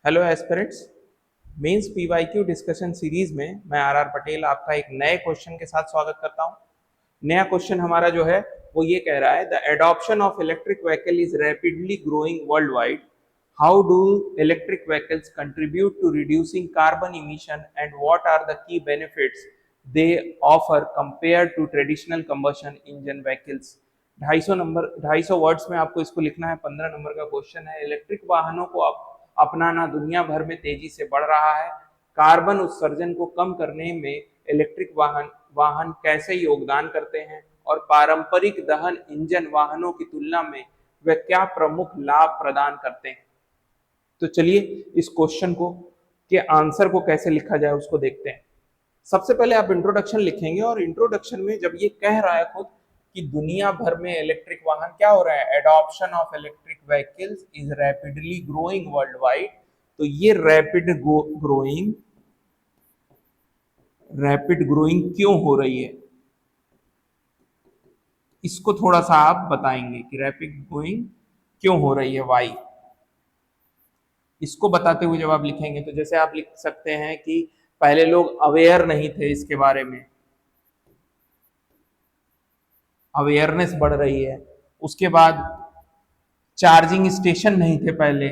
Hello aspirants. Mains PYQ discussion series में मैं are Patel आपका एक नए क्वेश्चन के साथ स्वागत करता हूं। नया क्वेश्चन हमारा जो है वो ये कह रहा है, the adoption of electric vehicle is rapidly growing worldwide. How do electric vehicles contribute to reducing carbon emission and what are the key benefits they offer compare to traditional combustion engine vehicles. 250 words में आपको इसको लिखना है। 15 number का question है। Electric वाहनों को अपनाना दुनिया भर में तेजी से बढ़ रहा है। कार्बन उत्सर्जन को कम करने में इलेक्ट्रिक वाहन कैसे योगदान करते हैं और पारंपरिक दहन इंजन वाहनों की तुलना में वे क्या प्रमुख लाभ प्रदान करते हैं। तो चलिए इस क्वेश्चन को के आंसर को कैसे लिखा जाए उसको देखते हैं। सबसे पहले आप इंट्रोडक्शन लिखेंगे और इंट्रोडक्शन में जब ये कह रहा है खुद कि दुनिया भर में इलेक्ट्रिक वाहन क्या हो रहा है, adoption of electric vehicles is rapidly growing world wide. तो ये रैपिड ग्रोइंग क्यों हो रही है, इसको थोड़ा सा आप बताएंगे कि रैपिड ग्रोइंग क्यों हो रही है, वाई। इसको बताते हुए जब आप लिखेंगे तो जैसे आप लिख सकते हैं कि पहले लोग अवेयर नहीं थे इसके बारे में, अवेयरनेस बढ़ रही है। उसके बाद चार्जिंग स्टेशन नहीं थे पहले,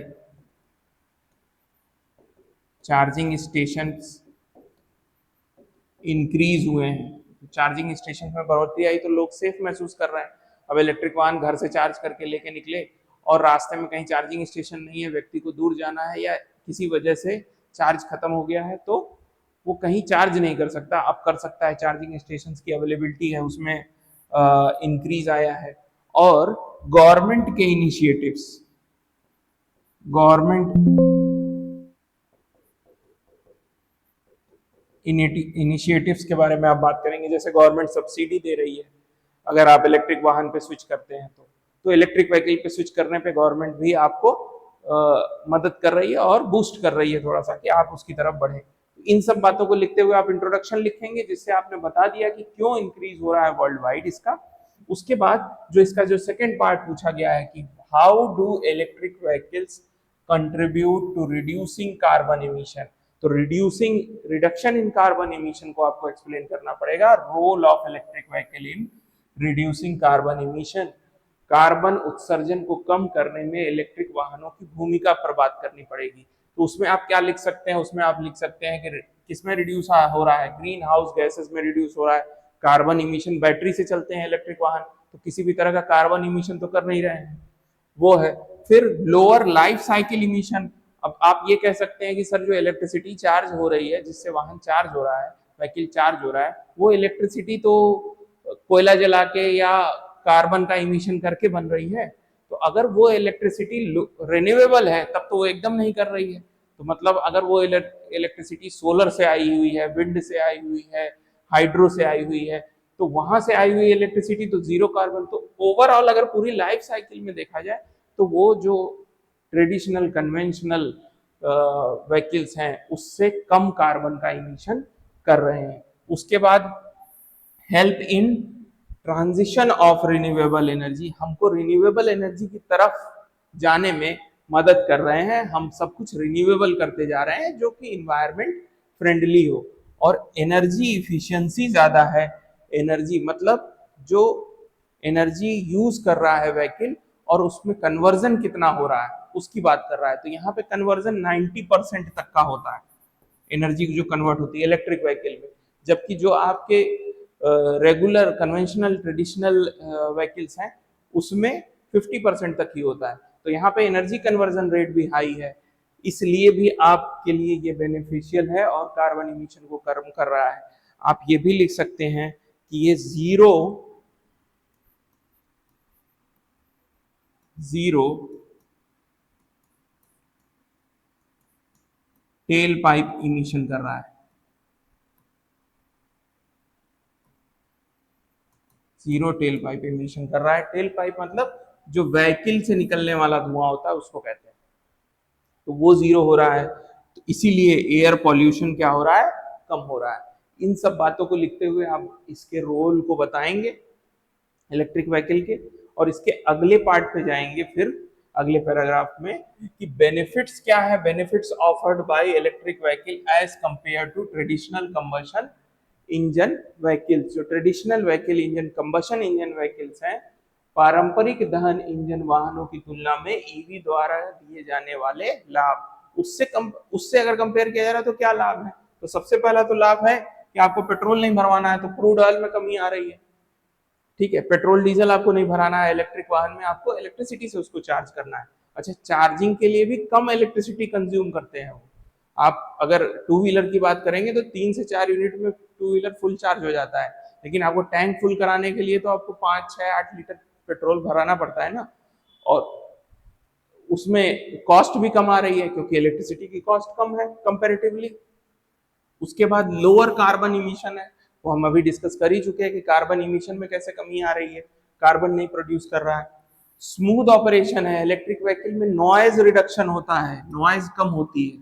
चार्जिंग स्टेशन इंक्रीज हुए हैं। चार्जिंग स्टेशन में बढ़ोतरी आई तो लोग सेफ महसूस कर रहे हैं। अब इलेक्ट्रिक वाहन घर से चार्ज करके लेके निकले और रास्ते में कहीं चार्जिंग स्टेशन नहीं है, व्यक्ति को दूर जाना है या किसी वजह से चार्ज खत्म हो गया है तो वो कहीं चार्ज नहीं कर सकता, अब कर सकता है। चार्जिंग स्टेशन की अवेलेबिलिटी है, उसमें इंक्रीज आया है। और गवर्नमेंट के इनिशिएटिव्स के बारे में आप बात करेंगे। जैसे गवर्नमेंट सब्सिडी दे रही है अगर आप इलेक्ट्रिक वाहन पे स्विच करते हैं तो इलेक्ट्रिक व्हीकल पे स्विच करने पे गवर्नमेंट भी आपको मदद कर रही है और बूस्ट कर रही है थोड़ा सा कि आप उसकी तरफ बढ़े। इन सब बातों को लिखते हुए आप इंट्रोडक्शन लिखेंगे जिससे आपने बता दिया कि क्यों इंक्रीज हो रहा है वर्ल्ड वाइड इसका। उसके बाद जो इसका जो सेकेंड पार्ट पूछा गया है कि how do electric vehicles contribute to reducing carbon emission, तो रिडक्शन इन कार्बन इमिशन को आपको एक्सप्लेन करना पड़ेगा। Role of electric vehicle in reducing carbon emission, carbon उत्सर्जन को कम करने में इलेक्ट्रिक वाहनों की भूमिका पर बात करनी पड़ेगी। तो उसमें आप क्या लिख सकते हैं, उसमें आप लिख सकते हैं कि किसमें रिड्यूस हो रहा है, ग्रीन हाउस गैसेस में रिड्यूस हो रहा है। कार्बन इमिशन, बैटरी से चलते हैं इलेक्ट्रिक वाहन तो किसी भी तरह का कार्बन इमिशन तो कर नहीं रहे हैं, वो है। फिर लोअर लाइफ साइकिल इमिशन। अब आप ये कह सकते हैं कि सर जो इलेक्ट्रिसिटी चार्ज हो रही है, जिससे वाहन चार्ज हो रहा है, व्हीकल चार्ज हो रहा है, वो इलेक्ट्रिसिटी तो कोयला जला के या कार्बन का इमिशन करके बन रही है। तो अगर वो इलेक्ट्रिसिटी रिन्यूएबल है तब तो वो एकदम नहीं कर रही है। तो मतलब अगर वो इलेक्ट्रिसिटी सोलर से आई हुई है, विंड से आई हुई है, हाइड्रो से आई हुई है, तो वहां से आई हुई इलेक्ट्रिसिटी तो जीरो कार्बन। तो ओवरऑल अगर पूरी लाइफ साइकिल में देखा जाए तो वो जो ट्रेडिशनल कन्वेंशनल व्हीकल्स हैं उससे कम कार्बन का इमिशन कर रहे हैं। उसके बाद help in transition of renewable energy, हमको रिन्यूएबल एनर्जी की तरफ जाने में मदद कर रहे हैं। हम सब कुछ रिन्यूएबल करते जा रहे हैं जो कि इन्वायरमेंट फ्रेंडली हो और एनर्जी इफिशियंसी ज्यादा है। एनर्जी मतलब जो एनर्जी यूज कर रहा है व्हीकल और उसमें कन्वर्जन कितना हो रहा है उसकी बात कर रहा है। तो यहाँ पे कन्वर्जन 90% तक का होता है, एनर्जी जो कन्वर्ट होती है इलेक्ट्रिक व्हीकल में। जबकि जो आपके रेगुलर कन्वेंशनल ट्रेडिशनल व्हीकल्स हैं उसमें 50% तक ही होता है। तो यहाँ पे एनर्जी कन्वर्जन रेट भी हाई है, इसलिए भी आपके लिए ये बेनिफिशियल है और कार्बन इमिशन को कम कर रहा है। आप ये भी लिख सकते हैं कि ये जीरो टेल पाइप इमिशन कर रहा है। जीरो टेल पाइप इमिशन कर रहा है। टेल पाइप मतलब जो व्हीकल से निकलने वाला धुआं होता है उसको कहते हैं। तो वो जीरो हो रहा है, तो इसीलिए एयर पॉल्यूशन क्या हो रहा है, कम हो रहा है। इन सब बातों को लिखते हुए आप इसके रोल को बताएंगे इलेक्ट्रिक व्हीकल के, और इसके अगले पार्ट पे जाएंगे फिर अगले पैराग्राफ में कि बेनिफिट्स क्या है, benefits offered by electric vehicle as compare to traditional combustion engine vehicles. जो traditional vehicle engine combustion engine vehicles हैं, पारंपरिक दहन इंजन वाहनों की तुलना में ईवी द्वारा दिए जाने वाले लाभ, उससे अगर कंपेयर किया जा रहा है तो क्या लाभ है? तो सबसे पहला तो लाभ है कि आपको पेट्रोल नहीं भरवाना है, तो क्रूड ऑयल में कमी आ रही है। ठीक है, पेट्रोल डीजल आपको नहीं भराना है, इलेक्ट्रिक वाहन में आपको इलेक्ट्रिसिटी से उसको चार्ज करना है। अच्छा, चार्जिंग के लिए भी कम इलेक्ट्रिसिटी कंज्यूम करते हैं वो। आप अगर टू व्हीलर की बात करेंगे तो 3 से 4 यूनिट में टू व्हीलर फुल चार्ज हो जाता है, लेकिन आपको टैंक फुल कराने के लिए तो आपको 5, 6, 8 लीटर पेट्रोल भराना पड़ता है ना। और उसमें कॉस्ट भी कम आ रही है क्योंकि इलेक्ट्रिसिटी की कॉस्ट कम है कंपैरेटिवली। उसके बाद लोअर कार्बन इमिशन है, वो हम अभी डिस्कस कर ही चुके हैं कि कार्बन इमिशन में कैसे कमी आ रही है, कार्बन नहीं प्रोड्यूस कर रहा है। स्मूथ ऑपरेशन है, इलेक्ट्रिक व्हीकल में नॉइज रिडक्शन होता है, नॉइज कम होती है,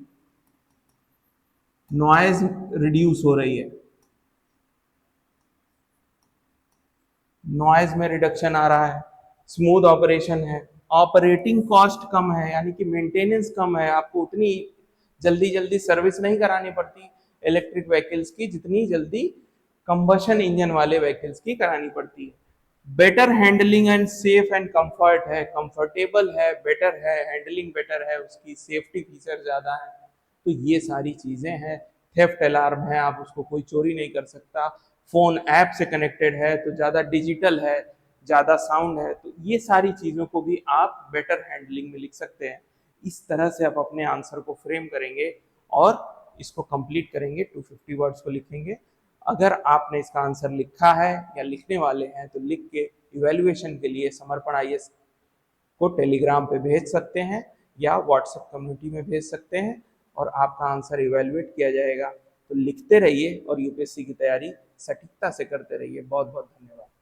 नॉइज रिड्यूस हो रही है, नॉइज में रिडक्शन आ रहा है, स्मूथ ऑपरेशन है, ऑपरेटिंग कॉस्ट कम है, यानी कि मेंटेनेंस कम है, आपको उतनी जल्दी जल्दी सर्विस नहीं करानी पड़ती इलेक्ट्रिक व्हीकल्स की जितनी जल्दी कंबशन इंजन वाले व्हीकल्स की करानी पड़ती है। Better handling and safe and comfort है, कंफर्टेबल है, बेटर है, हैंडलिंग बेटर है, उसकी सेफ्टी फीचर ज्यादा है। तो ये सारी चीजें हैं। थेफ्ट अलार्म है, आप उसको कोई चोरी नहीं कर सकता। फोन ऐप से कनेक्टेड है तो ज्यादा डिजिटल है, ज्यादा साउंड है। तो ये सारी चीजों को भी आप बेटर हैंडलिंग में लिख सकते हैं। इस तरह से आप अपने आंसर को फ्रेम करेंगे और इसको कंप्लीट करेंगे। 250 वर्ड्स को लिखेंगे। अगर आपने इसका आंसर लिखा है या लिखने वाले हैं तो लिख के इवैल्यूएशन के लिए समर्पण आईएएस को टेलीग्राम पे भेज सकते हैं या व्हाट्सएप कम्युनिटी में भेज सकते हैं और आपका आंसर इवैल्यूएट किया जाएगा। तो लिखते रहिए और यूपीएससी की तैयारी सटीकता से करते रहिए। बहुत बहुत धन्यवाद।